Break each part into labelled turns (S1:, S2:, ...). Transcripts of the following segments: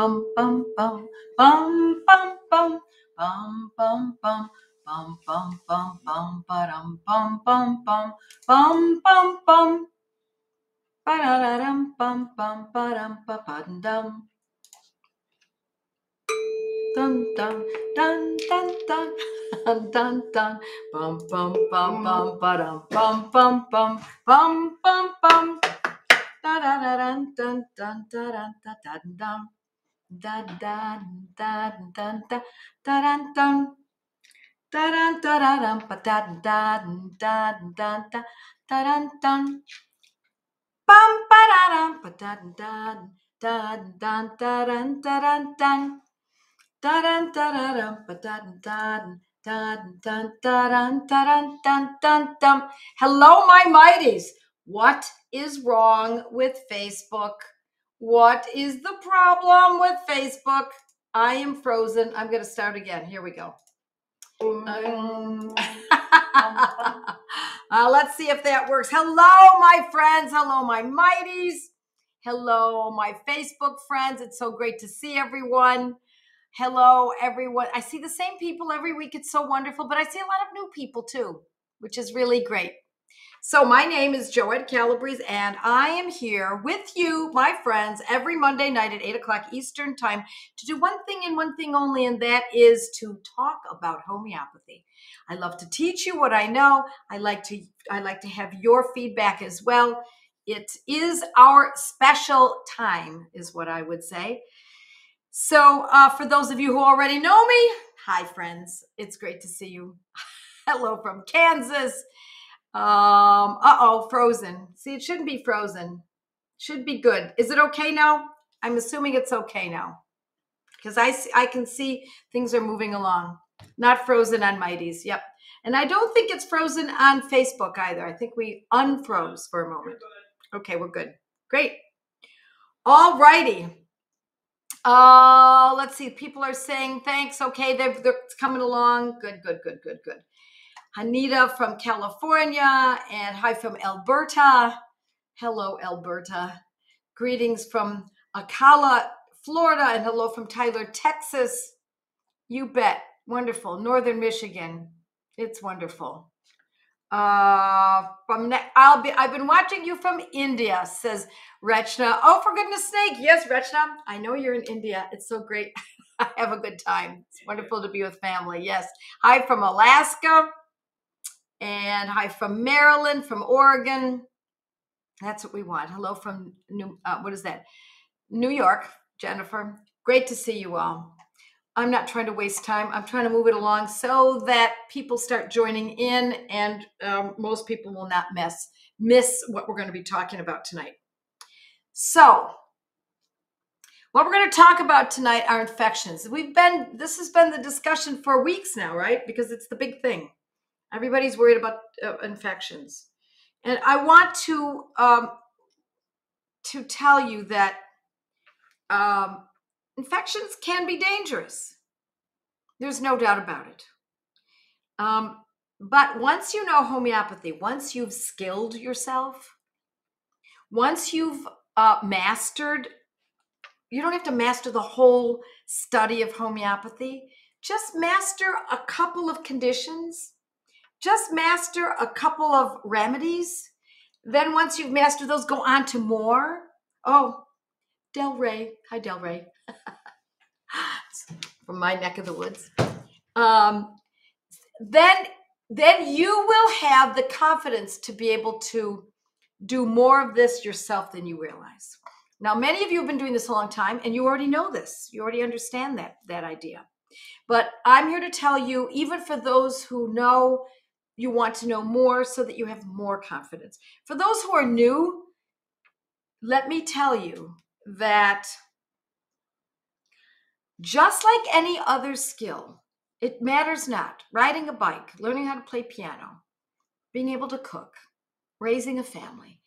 S1: bum bum bum bum bum bum bum bum bum bum bum bum bum ba-dum bum bum bum bum bum bum ba-da-da-dum bum bum ba-dum ba-ba-dum dun dun dun dun dun dun dun dun bum bum bum bum ba-dum bum bum bum bum bum bum da da da dun dun dun da dun da dun dun da da da dun da da dun dun da dun da da dun ba da da da da da da dun dun bum ba da dun ba da da da dun da dun da dun dun da dun da da dun ba da da dun dun da dun da dun dun dun dun. Hello, my mighties. What is wrong with Facebook? What is the problem with Facebook? I am frozen. I'm going to start again. Here we go. Let's see if that works. Hello, my friends. Hello, my mighties. Hello, my Facebook friends. It's so great to see everyone. Hello, everyone. I see the same people every week. It's so wonderful, but I see a lot of new people too, which is really great. So my name is Joette Calabrese, and I am here with you, my friends, every Monday night at 8 o'clock Eastern time to do one thing and one thing only, and that is to talk about homeopathy. I love to teach you what I know. I like to have your feedback as well. It is our special time, is what I would say. So for those of you who already know me, hi friends, it's great to see you. Hello from Kansas. Frozen. See, it shouldn't be frozen. Should be good. Is it okay now? I'm assuming it's okay now because I can see things are moving along. Not frozen on Mighties. Yep. And I don't think it's frozen on Facebook either. I think we unfroze for a moment. Okay, we're good. Great. All righty. Let's see. People are saying thanks. Okay, they're coming along. Good. Anita from California, and hi from Alberta. Hello, Alberta. Greetings from Ocala, Florida, and hello from Tyler, Texas. You bet. Wonderful. Northern Michigan. It's wonderful. I've been watching you from India, says Rechna. Oh, for goodness sake. Yes, Rechna. I know you're in India. It's so great. I have a good time. It's wonderful to be with family. Yes. Hi from Alaska. And hi from Maryland, from Oregon. That's what we want. Hello from New York, Jennifer. Great to see you all. I'm not trying to waste time. I'm trying to move it along so that people start joining in, and most people will not miss what we're going to be talking about tonight. So what we're going to talk about tonight are infections. This has been the discussion for weeks now, right? Because it's the big thing. Everybody's worried about infections. And I want to tell you that infections can be dangerous. There's no doubt about it. But once you know homeopathy, once you've skilled yourself, once you've mastered, you don't have to master the whole study of homeopathy. Just master a couple of conditions. Just master a couple of remedies. Then once you've mastered those, go on to more. Oh, Del Rey. Hi, Del Rey. From my neck of the woods. Then you will have the confidence to be able to do more of this yourself than you realize. Now, many of you have been doing this a long time, and you already know this. You already understand that idea. But I'm here to tell you, even for those who know, you want to know more so that you have more confidence. For those who are new, let me tell you that just like any other skill, it matters not. Riding a bike, learning how to play piano, being able to cook, raising a family.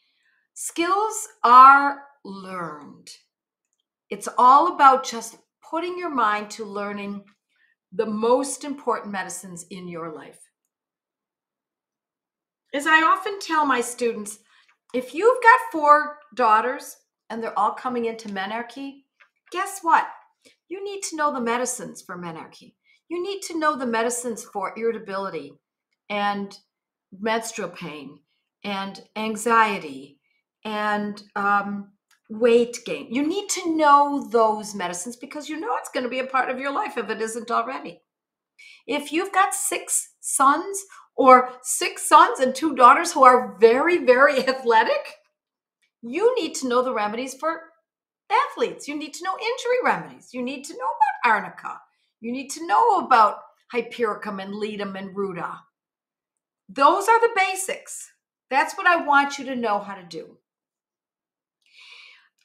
S1: Skills are learned. It's all about just putting your mind to learning the most important medicines in your life. As I often tell my students, if you've got 4 daughters and they're all coming into menarche, guess what? You need to know the medicines for menarche. You need to know the medicines for irritability and menstrual pain and anxiety and weight gain. You need to know those medicines because you know it's going to be a part of your life if it isn't already. If you've got 6 sons or 6 sons and 2 daughters who are very, very athletic, you need to know the remedies for athletes. You need to know injury remedies. You need to know about arnica. You need to know about hypericum and ledum and ruta. Those are the basics. That's what I want you to know how to do.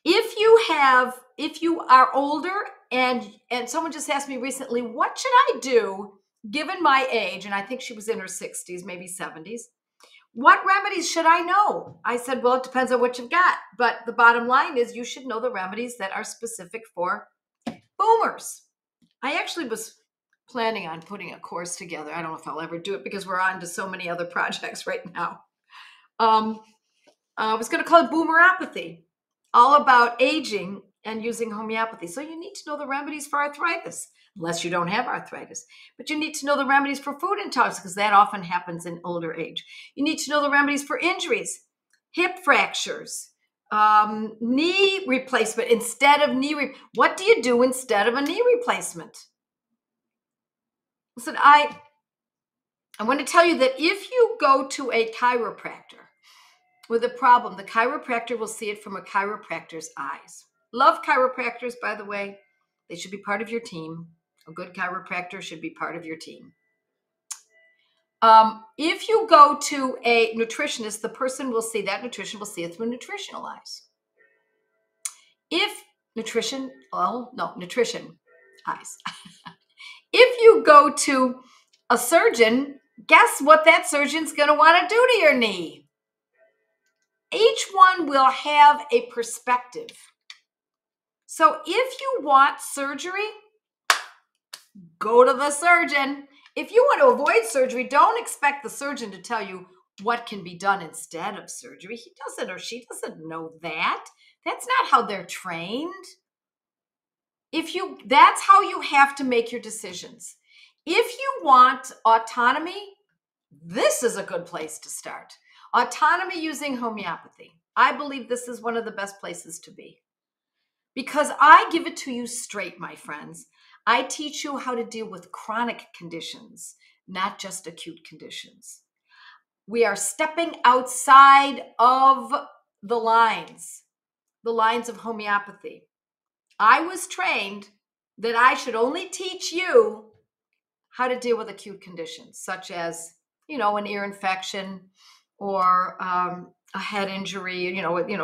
S1: If you are older and someone just asked me recently, what should I do given my age? And I think she was in her 60s, maybe 70s. What remedies should I know? I said, well, it depends on what you've got. But the bottom line is you should know the remedies that are specific for boomers. I actually was planning on putting a course together. I don't know if I'll ever do it because we're on to so many other projects right now. I was going to call it Boomeropathy, all about aging and using homeopathy. So you need to know the remedies for arthritis, unless you don't have arthritis. But you need to know the remedies for food intolerance because that often happens in older age. You need to know the remedies for injuries, hip fractures, knee replacement instead of what do you do instead of a knee replacement? Listen, I want to tell you that if you go to a chiropractor with a problem, the chiropractor will see it from a chiropractor's eyes. Love chiropractors, by the way. They should be part of your team. A good chiropractor should be part of your team. If you go to a nutritionist, the person will see that nutrition will see it through nutritional eyes. Nutrition eyes. If you go to a surgeon, guess what that surgeon's going to want to do to your knee? Each one will have a perspective. So if you want surgery, go to the surgeon. If you want to avoid surgery, don't expect the surgeon to tell you what can be done instead of surgery. He doesn't or she doesn't know that. That's not how they're trained. That's how you have to make your decisions. If you want autonomy, this is a good place to start. Autonomy using homeopathy. I believe this is one of the best places to be because I give it to you straight, my friends. I teach you how to deal with chronic conditions, not just acute conditions. We are stepping outside of the lines of homeopathy. I was trained that I should only teach you how to deal with acute conditions, such as, an ear infection or a head injury,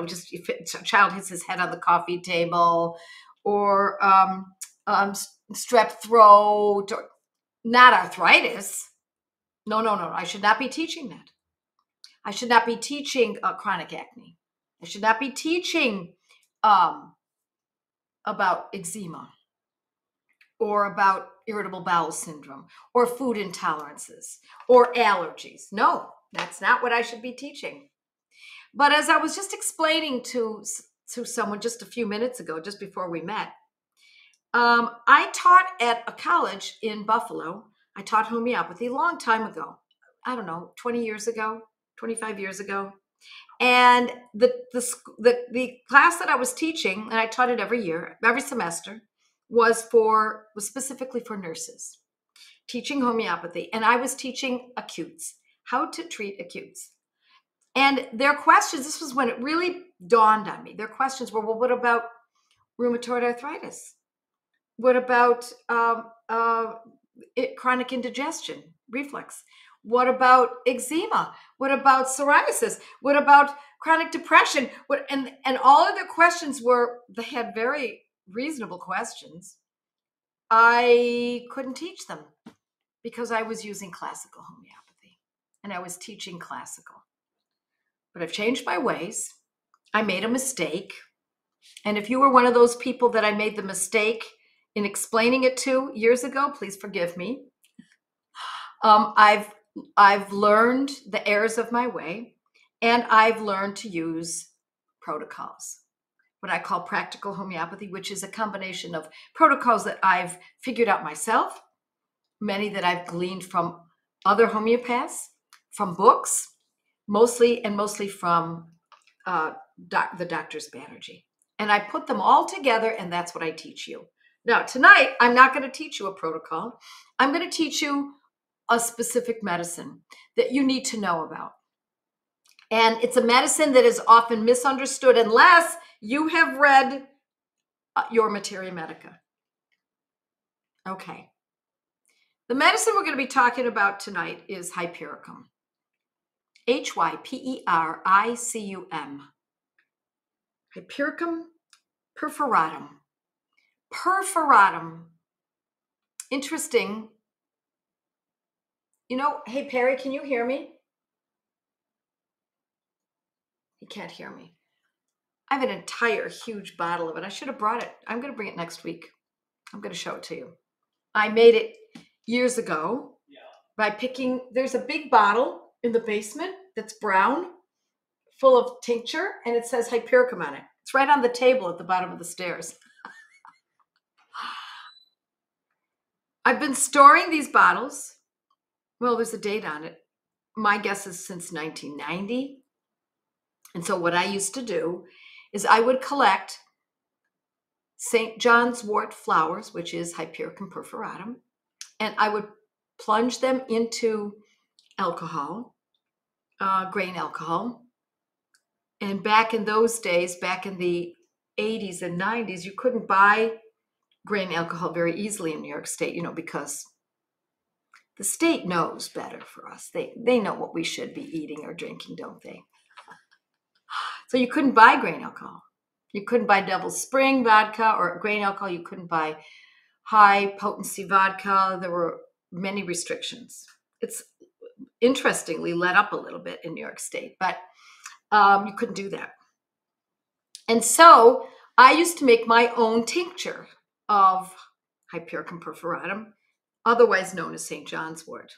S1: just if a child hits his head on the coffee table or strep throat, or not arthritis. No. I should not be teaching that. I should not be teaching chronic acne. I should not be teaching about eczema or about irritable bowel syndrome or food intolerances or allergies. No, that's not what I should be teaching. But as I was just explaining to someone just a few minutes ago, just before we met, I taught at a college in Buffalo. I taught homeopathy a long time ago. I don't know, 20 years ago, 25 years ago. And the class that I was teaching, and I taught it every year, every semester, was specifically for nurses, teaching homeopathy. And I was teaching acutes, how to treat acutes. And their questions, this was when it really dawned on me. Their questions were, well, what about rheumatoid arthritis? What about chronic indigestion, reflux? What about eczema? What about psoriasis? What about chronic depression? And all of their questions they had very reasonable questions. I couldn't teach them because I was using classical homeopathy and I was teaching classical. But I've changed my ways. I made a mistake. And if you were one of those people that I made the mistake in explaining it to years ago, please forgive me. I've learned the errors of my way, and I've learned to use protocols. what I call practical homeopathy, which is a combination of protocols that I've figured out myself, many that I've gleaned from other homeopaths, from books, mostly from the Doctor's Banerjee. And I put them all together, and that's what I teach you. Now, tonight, I'm not going to teach you a protocol. I'm going to teach you a specific medicine that you need to know about. And it's a medicine that is often misunderstood unless you have read your Materia Medica. Okay. The medicine we're going to be talking about tonight is Hypericum. Hypericum. Hypericum perforatum. Perforatum. Interesting. You know, hey, Perry, can you hear me? He can't hear me. I have an entire huge bottle of it. I should have brought it. I'm going to bring it next week. I'm going to show it to you. I made it years ago by picking, there's a big bottle in the basement that's brown, full of tincture, and it says Hypericum on it. It's right on the table at the bottom of the stairs. I've been storing these bottles. Well, there's a date on it. My guess is since 1990. And so what I used to do is I would collect St. John's wort flowers, which is Hypericum perforatum, and I would plunge them into alcohol, grain alcohol. And back in those days, back in the 80s and 90s, you couldn't buy grain alcohol very easily in New York State, because the state knows better for us. They know what we should be eating or drinking, don't they? So you couldn't buy grain alcohol. You couldn't buy Devil's Spring vodka or grain alcohol. You couldn't buy high potency vodka. There were many restrictions. It's interestingly let up a little bit in New York State, but you couldn't do that. And so I used to make my own tincture of Hypericum perforatum, otherwise known as St. John's wort.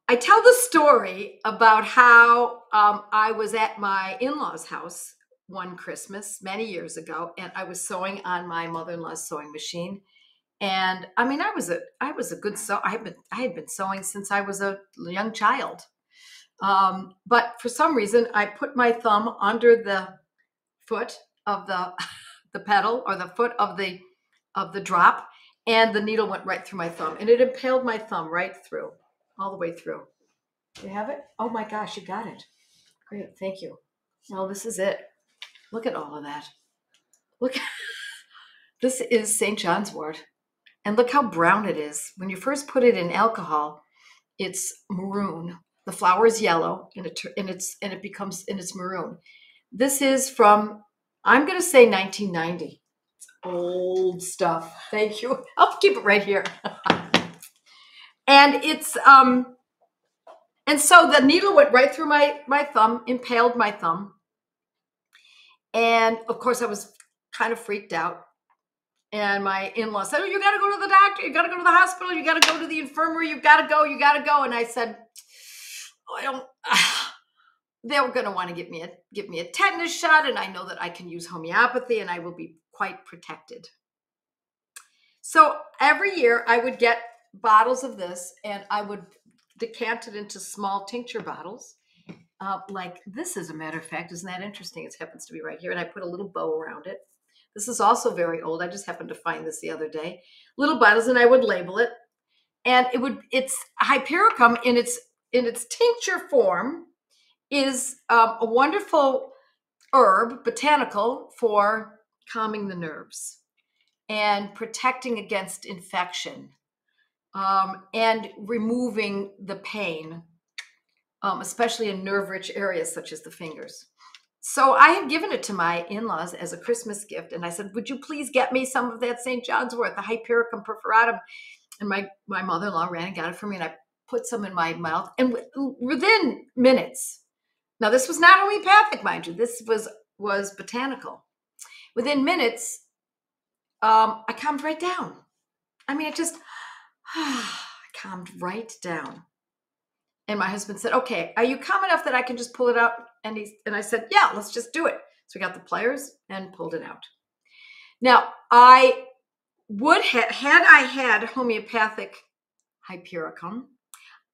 S1: I tell the story about how I was at my in-laws' house one Christmas many years ago, and I was sewing on my mother-in-law's sewing machine. And I mean, I was a good sew. I had been sewing since I was a young child. But for some reason, I put my thumb under the foot of the pedal, or the foot of the drop, and the needle went right through my thumb, and it impaled my thumb right through, all the way through. You have it? Oh my gosh, you got it. Great, thank you. Well, this is it. Look at all of that. Look, this is St. John's wort, and look how brown it is. When you first put it in alcohol, it's maroon. The flower is yellow, and it's maroon. This is from, I'm going to say 1990. It's old stuff. Thank you. I'll keep it right here. And it's and so the needle went right through my thumb, impaled my thumb. And of course I was kind of freaked out. And my in-law said, "Oh, you got to go to the doctor. You got to go to the hospital. You got to go to the infirmary. You got to go. You got to go." And I said, "Oh, I don't." They were going to want to give me a tetanus shot, and I know that I can use homeopathy, and I will be quite protected. So every year I would get bottles of this, and I would decant it into small tincture bottles, like this, as a matter of fact. Isn't that interesting? It happens to be right here, and I put a little bow around it. This is also very old. I just happened to find this the other day. Little bottles, and I would label it, and it's Hypericum in its tincture form is a wonderful herb, botanical, for calming the nerves and protecting against infection, and removing the pain, especially in nerve-rich areas such as the fingers. So I had given it to my in-laws as a Christmas gift, and I said, "Would you please get me some of that St. John's wort, the Hypericum perforatum?" And my mother-in-law ran and got it for me, and I put some in my mouth, and within minutes, now this was not homeopathic, mind you, this was botanical. Within minutes, I calmed right down. I mean, it just calmed right down. And my husband said, "Okay, are you calm enough that I can just pull it out?" And I said, "Yeah, let's just do it." So we got the pliers and pulled it out. Now, I would have, had I had homeopathic hypericum,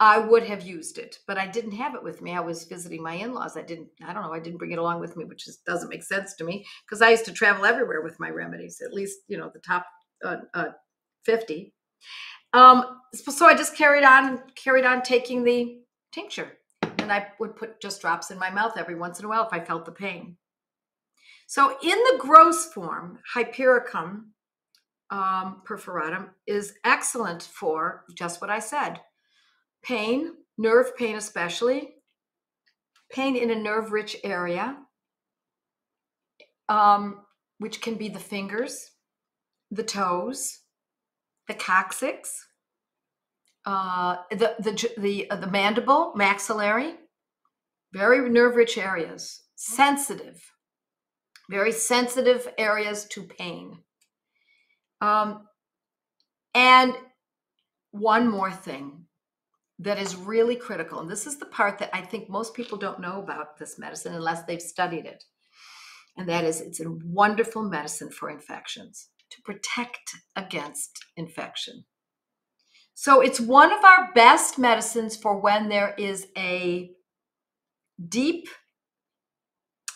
S1: I would have used it, but I didn't have it with me. I was visiting my in-laws. I didn't bring it along with me, which doesn't make sense to me because I used to travel everywhere with my remedies, at least, the top 50. So I just carried on taking the tincture, and I would put just drops in my mouth every once in a while if I felt the pain. So in the gross form, hypericum perforatum is excellent for just what I said. Pain, nerve pain especially, pain in a nerve-rich area, which can be the fingers, the toes, the coccyx, the mandible, maxillary, very nerve-rich areas, sensitive, very sensitive areas to pain. And one more thing that is really critical, and this is the part that I think most people don't know about this medicine unless they've studied it, and that is it's a wonderful medicine for infections, to protect against infection. So it's one of our best medicines for when there is a deep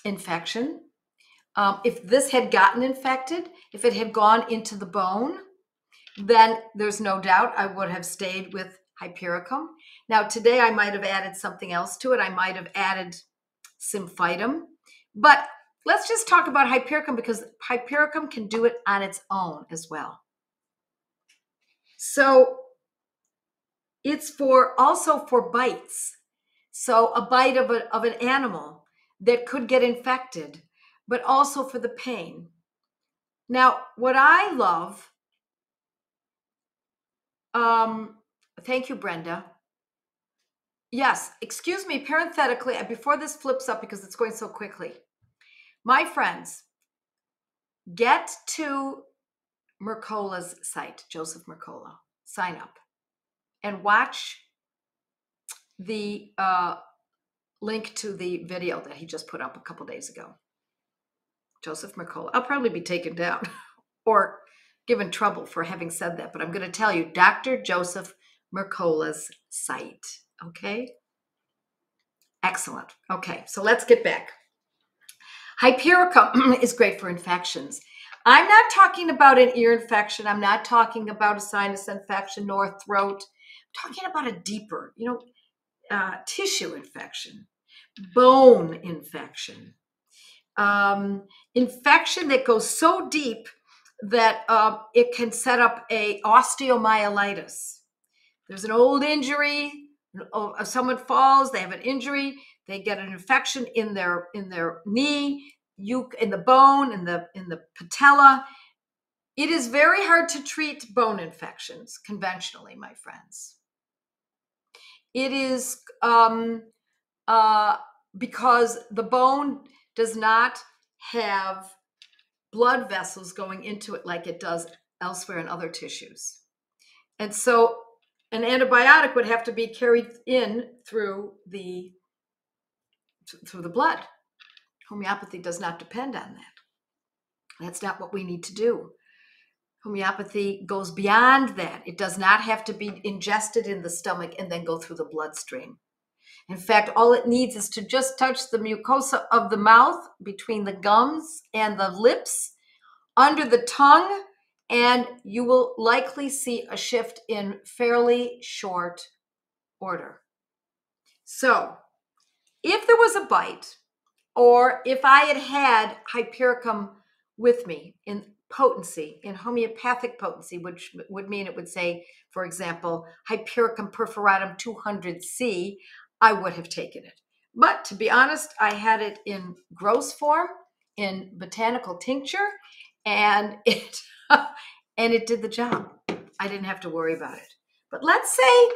S1: infection. If this had gotten infected, if it had gone into the bone, then there's no doubt I would have stayed with hypericum. Now, today I might have added something else to it. I might have added symphytum, but let's just talk about hypericum because hypericum can do it on its own as well. So it's also for bites. So a bite of an animal that could get infected, but also for the pain. Now, what I love, thank you, Brenda. Yes, excuse me, parenthetically, before this flips up because it's going so quickly. My friends, get to Mercola's site, Joseph Mercola, sign up and watch the link to the video that he just put up a couple days ago. Joseph Mercola. I'll probably be taken down or given trouble for having said that, but I'm going to tell you, Dr. Joseph Mercola's site. Okay? Excellent. Okay, so let's get back. Hypericum is great for infections. I'm not talking about an ear infection. I'm not talking about a sinus infection nor a throat. I'm talking about a deeper, tissue infection, bone infection, infection that goes so deep that it can set up a osteomyelitis. There's an old injury. Someone falls, they have an injury, they get an infection in their knee, in the bone, in the patella. It is very hard to treat bone infections conventionally, my friends. It is because the bone does not have blood vessels going into it like it does elsewhere in other tissues. And so an antibiotic would have to be carried in through the blood. Homeopathy does not depend on that. That's not what we need to do. Homeopathy goes beyond that. It does not have to be ingested in the stomach and then go through the bloodstream. In fact, all it needs is to just touch the mucosa of the mouth between the gums and the lips, under the tongue, and you will likely see a shift in fairly short order. So if there was a bite, or if I had had hypericum with me in potency, in homeopathic potency, which would mean it would say, for example, hypericum perforatum 200C, I would have taken it. But to be honest, I had it in gross form, in botanical tincture, and it did the job. I didn't have to worry about it. But let's say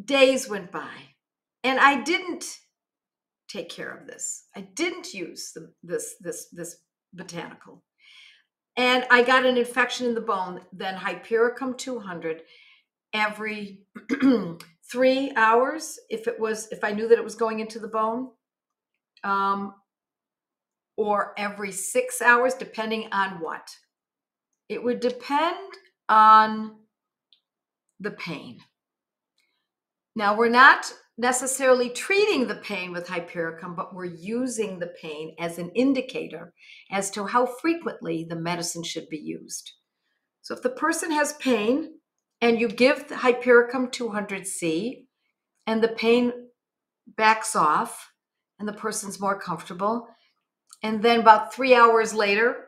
S1: days went by and I didn't take care of this. I didn't use this botanical. And I got an infection in the bone, then hypericum 200 every 3 hours if I knew that it was going into the bone. or every 6 hours, depending on what? It would depend on the pain. Now, we're not necessarily treating the pain with hypericum, but we're using the pain as an indicator as to how frequently the medicine should be used. So if the person has pain and you give the hypericum 200C and the pain backs off and the person's more comfortable, and then about 3 hours later,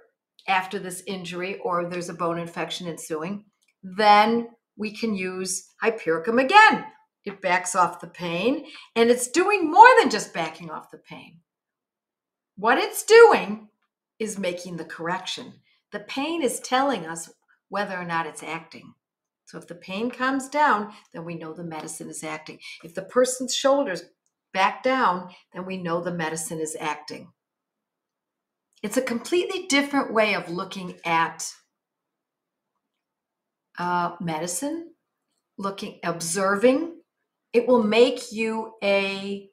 S1: after this injury or there's a bone infection ensuing, then we can use hypericum again. It backs off the pain, and it's doing more than just backing off the pain. What it's doing is making the correction. The pain is telling us whether or not it's acting. So if the pain comes down, then we know the medicine is acting. If the person's shoulders back down, then we know the medicine is acting. It's a completely different way of looking at medicine, observing. It will make you an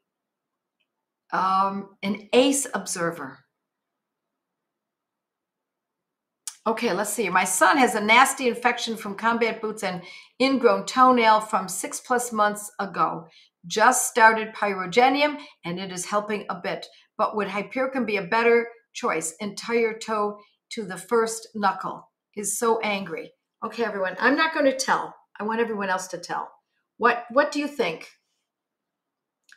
S1: ace observer. Okay, let's see. My son has a nasty infection from combat boots and ingrown toenail from 6+ months ago. Just started pyrogenium, and it is helping a bit. But would hypericum be a better choice? Entire toe to the first knuckle. Is so angry. Okay, everyone, I'm not going to tell. I want everyone else to tell. What do you think?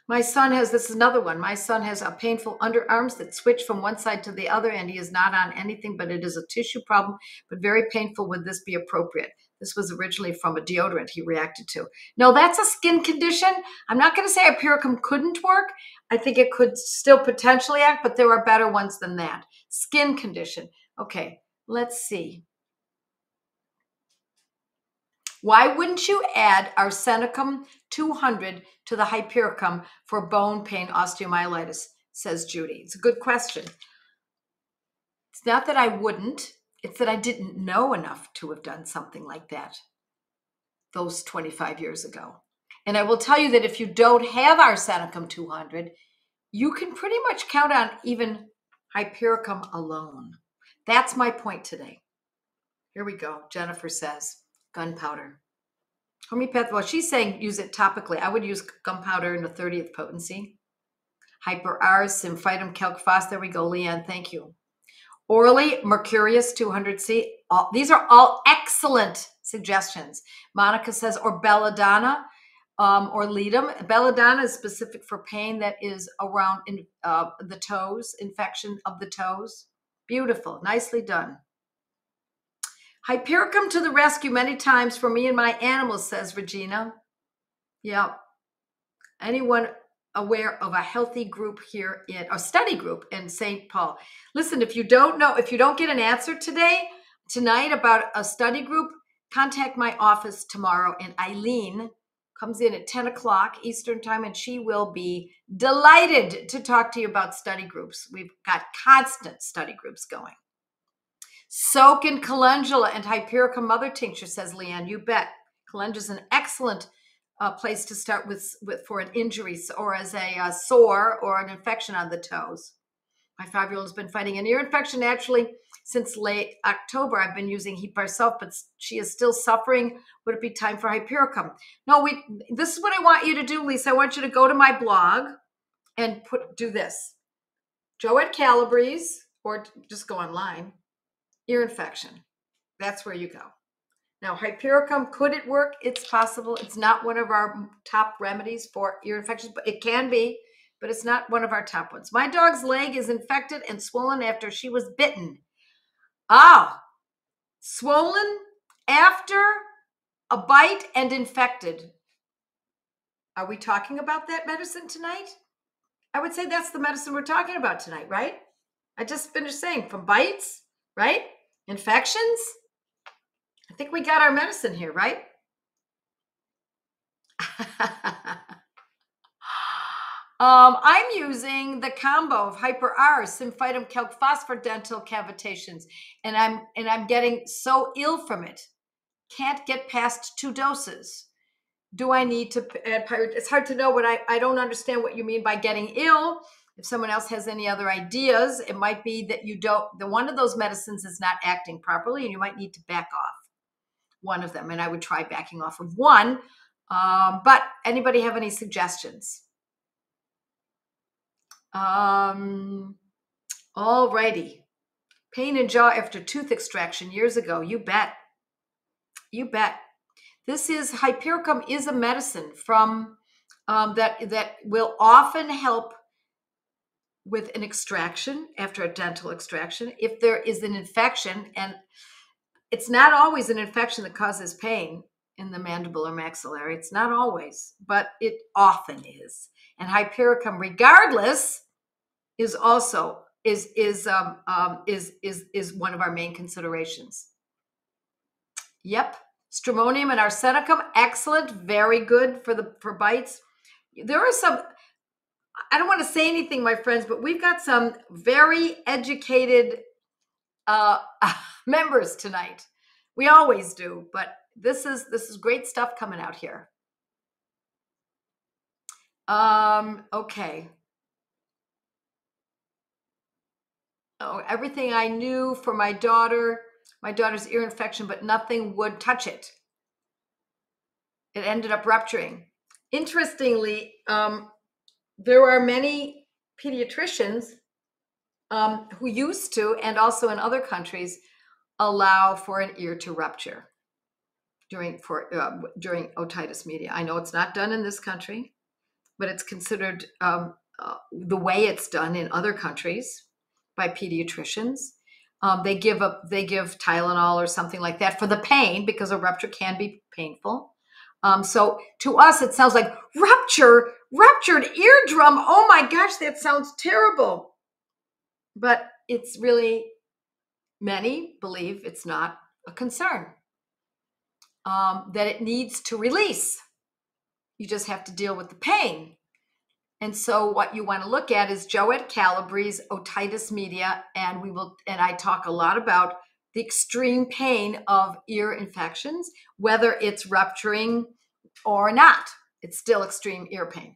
S1: My son has, this is another one. My son has a painful underarms that switch from one side to the other, and he is not on anything, but it is a tissue problem, but very painful. Would this be appropriate? This was originally from a deodorant he reacted to. No, that's a skin condition. I'm not going to say hypericum couldn't work. I think it could still potentially act, but there are better ones than that. Skin condition. Okay, let's see. Why wouldn't you add arsenicum 200 to the hypericum for bone pain osteomyelitis, says Judy. It's a good question. It's not that I wouldn't, it's that I didn't know enough to have done something like that those 25 years ago. And I will tell you that if you don't have arsenicum 200, you can pretty much count on even hypericum alone. That's my point today. Here we go. Jennifer says, gunpowder. Homeopathic, well, she's saying use it topically. I would use gunpowder in the 30th potency. Hyper Rs, Symphytum, Calc-Phos. There we go, Leanne. Thank you. Orally, Mercurius 200C. These are all excellent suggestions. Monica says, or belladonna or ledum. Belladonna is specific for pain that is around the toes, infection of the toes. Beautiful. Nicely done. Hypericum to the rescue many times for me and my animals, says Regina. Yeah. Anyone aware of a healthy group here in a study group in St. Paul? Listen, if you don't know, if you don't get an answer tonight about a study group, contact my office tomorrow, and Eileen comes in at 10 o'clock Eastern time, and she will be delighted to talk to you about study groups. We've got constant study groups going. Soak in calendula and hypericum mother tincture, says Leanne. You bet. Calendula is an excellent place to start with for an injury or as a sore or an infection on the toes. My 5-year-old has been fighting an ear infection naturally since late October. I've been using Heparself, but she is still suffering. Would it be time for hypericum? No, this is what I want you to do, Lisa. I want you to go to my blog and do this. Joette Calabrese, or just go online. Ear infection. That's where you go. Now, hypericum, could it work? It's possible. It's not one of our top remedies for ear infections, but it can be, but it's not one of our top ones. My dog's leg is infected and swollen after she was bitten. Swollen after a bite and infected. Are we talking about that medicine tonight? I would say that's the medicine we're talking about tonight, right? I just finished saying from bites, right? Infections. I think we got our medicine here, right? I'm using the combo of Hyper R, Symphytum, Calc-Phos for dental cavitations, and I'm getting so ill from it. Can't get past 2 doses. Do I need to add pyrite? It's hard to know what I don't understand what you mean by getting ill. If someone else has any other ideas, it might be that one of those medicines is not acting properly and you might need to back off one of them. And I would try backing off of one. But anybody have any suggestions? All righty. Pain in jaw after tooth extraction years ago. You bet. You bet. Hypericum is a medicine from that will often help with an extraction after a dental extraction. If there is an infection, and it's not always an infection that causes pain in the mandible or maxillary. It's not always, but it often is. And hypericum, regardless, is also is one of our main considerations. Yep. Stramonium and arsenicum, excellent, very good for bites. There are some, I don't want to say anything, my friends, but we've got some very educated members tonight. We always do, but this is great stuff coming out here. Okay. Oh, everything I knew for my daughter's ear infection, but nothing would touch it. It ended up rupturing. Interestingly, there are many pediatricians who used to, and also in other countries, allow for an ear to rupture during otitis media. I know it's not done in this country, but it's considered the way it's done in other countries by pediatricians. They give Tylenol or something like that for the pain, because a rupture can be painful. So to us, it sounds like ruptured eardrum. Oh my gosh, that sounds terrible. But it's really, many believe it's not a concern, that it needs to release. You just have to deal with the pain. And so what you want to look at is Joette Calabrese otitis media, and I talk a lot about the extreme pain of ear infections, whether it's rupturing or not. It's still extreme ear pain.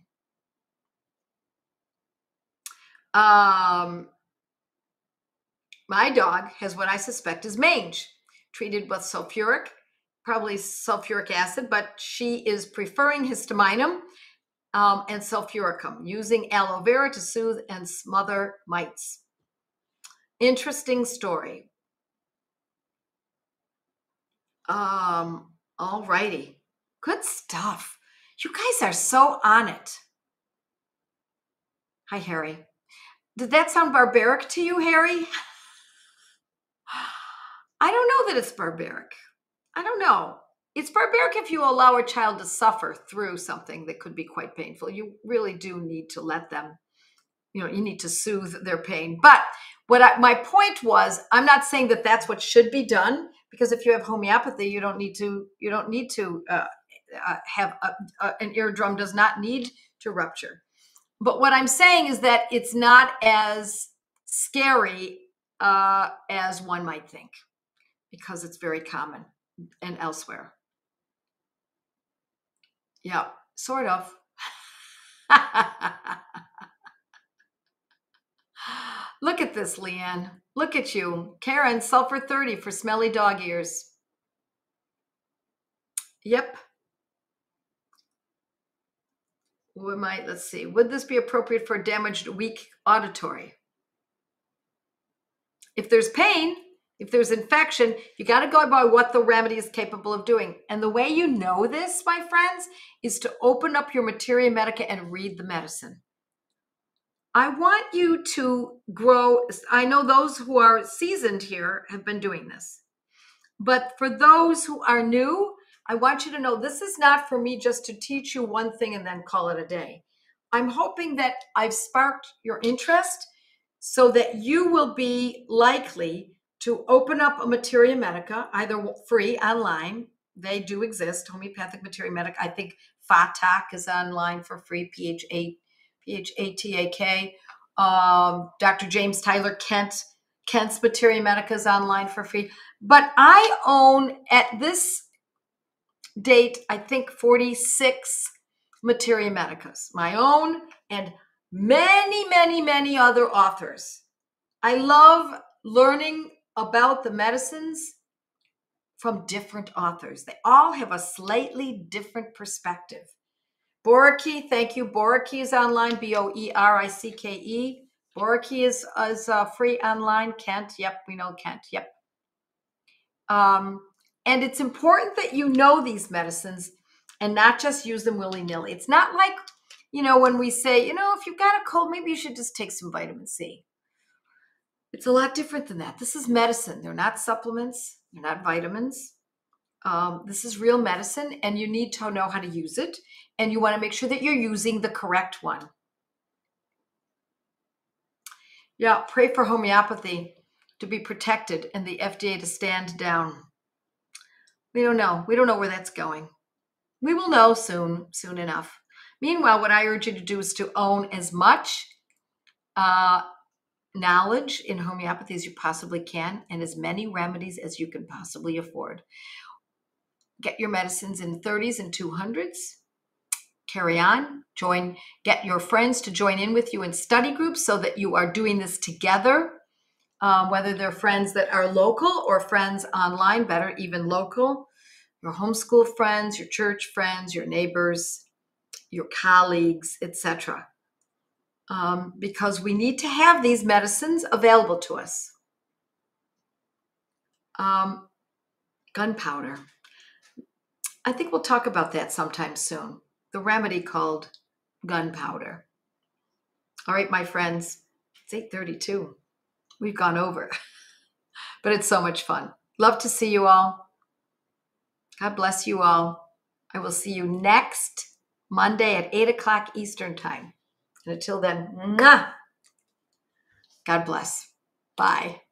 S1: My dog has what I suspect is mange, treated with probably sulfuric acid, but she is preferring histaminum and sulfuricum, using aloe vera to soothe and smother mites. Interesting story. All righty. Good stuff. You guys are so on it. Hi, Harry. Did that sound barbaric to you, Harry? I don't know that it's barbaric. I don't know. It's barbaric if you allow a child to suffer through something that could be quite painful. You really do need to let them, you need to soothe their pain. But my point was, I'm not saying that that's what should be done, because if you have homeopathy, you don't need to have an eardrum does not need to rupture. But what I'm saying is that it's not as scary as one might think, because it's very common and elsewhere. Yeah, sort of. Look at this, Leanne. Look at you. Karen, sulfur 30 for smelly dog ears. Yep. Let's see. Would this be appropriate for damaged, weak auditory? If there's pain, if there's infection, you got to go by what the remedy is capable of doing. And the way you know this, my friends, is to open up your materia medica and read the medicine. I want you to grow. I know those who are seasoned here have been doing this. But for those who are new, I want you to know this is not for me just to teach you one thing and then call it a day. I'm hoping that I've sparked your interest so that you will be likely to open up a materia medica, either free online. They do exist, homeopathic materia medica. I think FATAK is online for free, PHATAK. Dr. James Tyler Kent's materia medica is online for free. But I own, at this date, I think 46 materia medicas, my own and many, many, many other authors. I love learning about the medicines from different authors. They all have a slightly different perspective. Boricke, thank you. Boricke is online, Boericke. Boricke is free online. Kent, yep, we know Kent, yep. And it's important that you know these medicines and not just use them willy-nilly. It's not like, when we say, if you've got a cold, maybe you should just take some vitamin C. It's a lot different than that. This is medicine. They're not supplements. They're not vitamins. This is real medicine, and you need to know how to use it, and you want to make sure that you're using the correct one. Yeah, pray for homeopathy to be protected and the FDA to stand down. We don't know. We don't know where that's going. We will know soon enough. Meanwhile, what I urge you to do is to own as much knowledge in homeopathy as you possibly can, and as many remedies as you can possibly afford. Get your medicines in 30s and 200s. Carry on. Get your friends to join in with you in study groups so that you are doing this together, whether they're friends that are local or friends online, better even local, your homeschool friends, your church friends, your neighbors, your colleagues, etc. Because we need to have these medicines available to us. Gunpowder. I think we'll talk about that sometime soon. The remedy called gunpowder. All right, my friends, it's 8:32. We've gone over, but it's so much fun. Love to see you all. God bless you all. I will see you next Monday at 8 o'clock Eastern time. And until then, mwah! God bless. Bye.